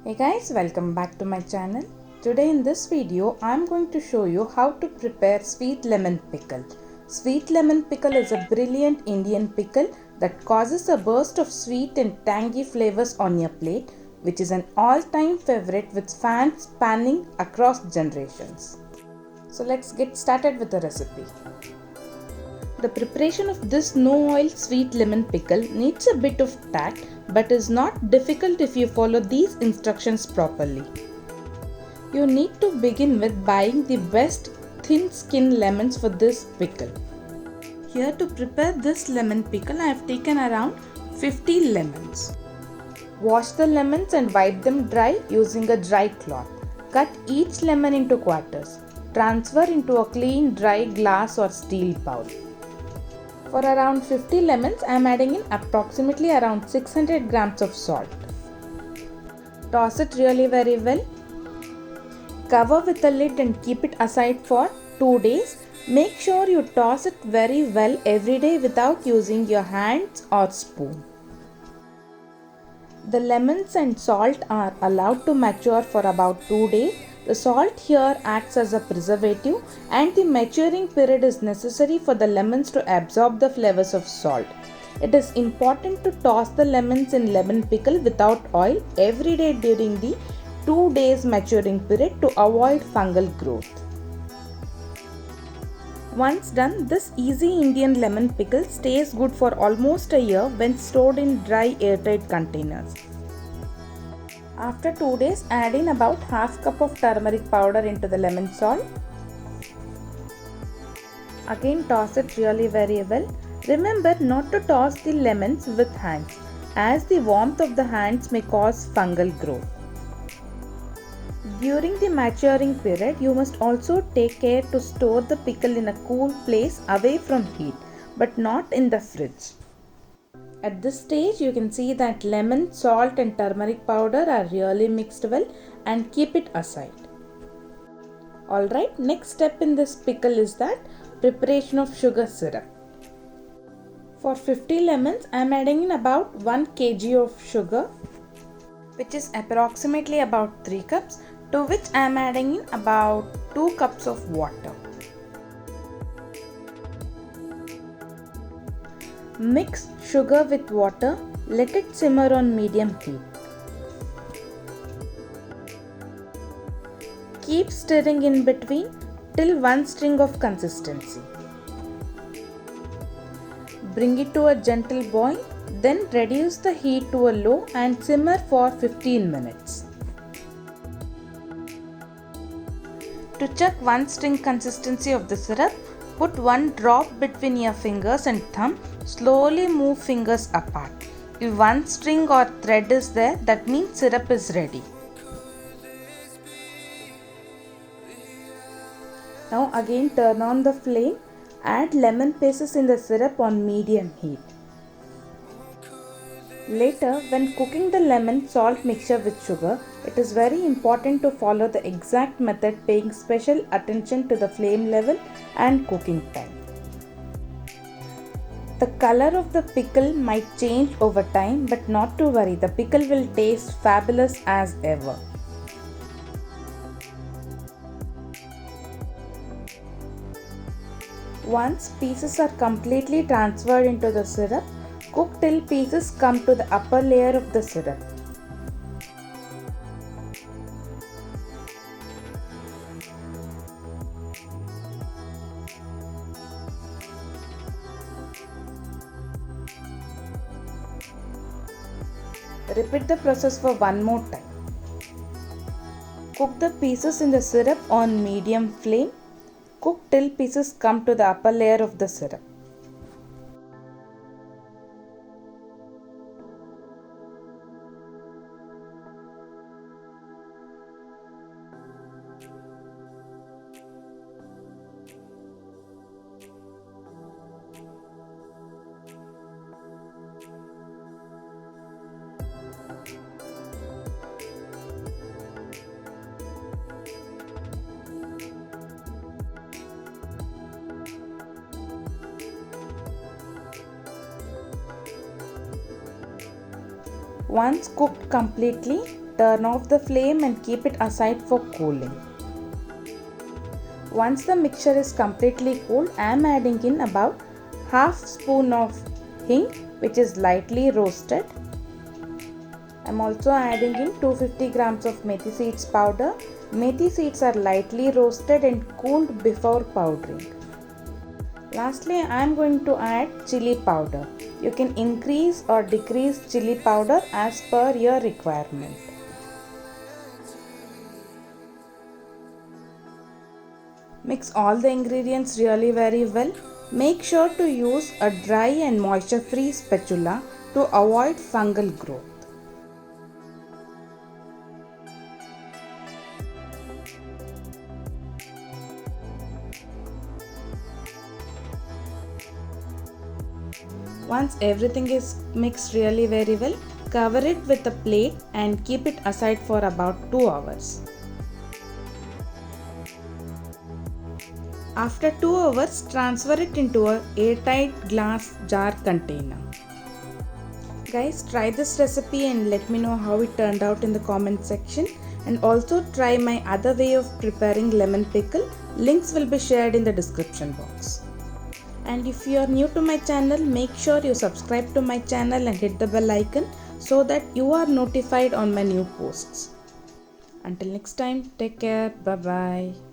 Hey guys, welcome back to my channel. Today in this video, I am going to show you how to prepare sweet lemon pickle. Sweet lemon pickle is a brilliant Indian pickle that causes a burst of sweet and tangy flavors on your plate, which is an all-time favorite with fans spanning across generations. So let's get started with the recipe. The preparation of this no-oil sweet lemon pickle needs a bit of tact but is not difficult if you follow these instructions properly. You need to begin with buying the best thin skin lemons for this pickle. Here to prepare this lemon pickle I have taken around 50 lemons. Wash the lemons and wipe them dry using a dry cloth. Cut each lemon into quarters. Transfer into a clean dry glass or steel bowl. For around 50 lemons, I am adding in approximately around 600 grams of salt. Toss it really very well. Cover with a lid and keep it aside for 2 days. Make sure you toss it very well every day without using your hands or spoon. The lemons and salt are allowed to mature for about 2 days. The salt here acts as a preservative and the maturing period is necessary for the lemons to absorb the flavors of salt. It is important to toss the lemons in lemon pickle without oil every day during the 2 days maturing period to avoid fungal growth. Once done, this easy Indian lemon pickle stays good for almost a year when stored in dry airtight containers. After 2 days, add in about half cup of turmeric powder into the lemon salt. Again toss it really very well. Remember not to toss the lemons with hands as the warmth of the hands may cause fungal growth. During the maturing period, you must also take care to store the pickle in a cool place away from heat, but not in the fridge. At this stage, you can see that lemon, salt and turmeric powder are really mixed well and keep it aside. Alright, next step in this pickle is that preparation of sugar syrup. For 50 lemons, I am adding in about 1 kg of sugar, which is approximately about 3 cups, to which I am adding in about 2 cups of water. Mix sugar with water, let it simmer on medium heat. Keep stirring in between till one string of consistency. Bring it to a gentle boil, then reduce the heat to a low and simmer for 15 minutes. To check one string consistency of the syrup, put one drop between your fingers and thumb. Slowly move fingers apart. If one string or thread is there, that means syrup is ready. Now again turn on the flame. Add lemon pieces in the syrup on medium heat. Later, when cooking the lemon salt mixture with sugar, it is very important to follow the exact method, paying special attention to the flame level and cooking time. The color of the pickle might change over time, but not to worry, the pickle will taste fabulous as ever. Once pieces are completely transferred into the syrup, cook till pieces come to the upper layer of the syrup. Repeat the process for one more time. Cook the pieces in the syrup on medium flame. Cook till pieces come to the upper layer of the syrup. Once cooked completely, turn off the flame and keep it aside for cooling. Once the mixture is completely cooled, I am adding in about half spoon of hing, which is lightly roasted. I am also adding in 250 grams of methi seeds powder. Methi seeds are lightly roasted and cooled before powdering. Lastly, I am going to add chili powder. You can increase or decrease chili powder as per your requirement. Mix all the ingredients really very well. Make sure to use a dry and moisture-free spatula to avoid fungal growth. Once everything is mixed really very well, cover it with a plate and keep it aside for about 2 hours. After 2 hours, transfer it into an airtight glass jar container. Guys, try this recipe and let me know how it turned out in the comment section. And also try my other way of preparing lemon pickle. Links will be shared in the description box. And if you are new to my channel, make sure you subscribe to my channel and hit the bell icon so that you are notified on my new posts. Until next time, take care. Bye bye.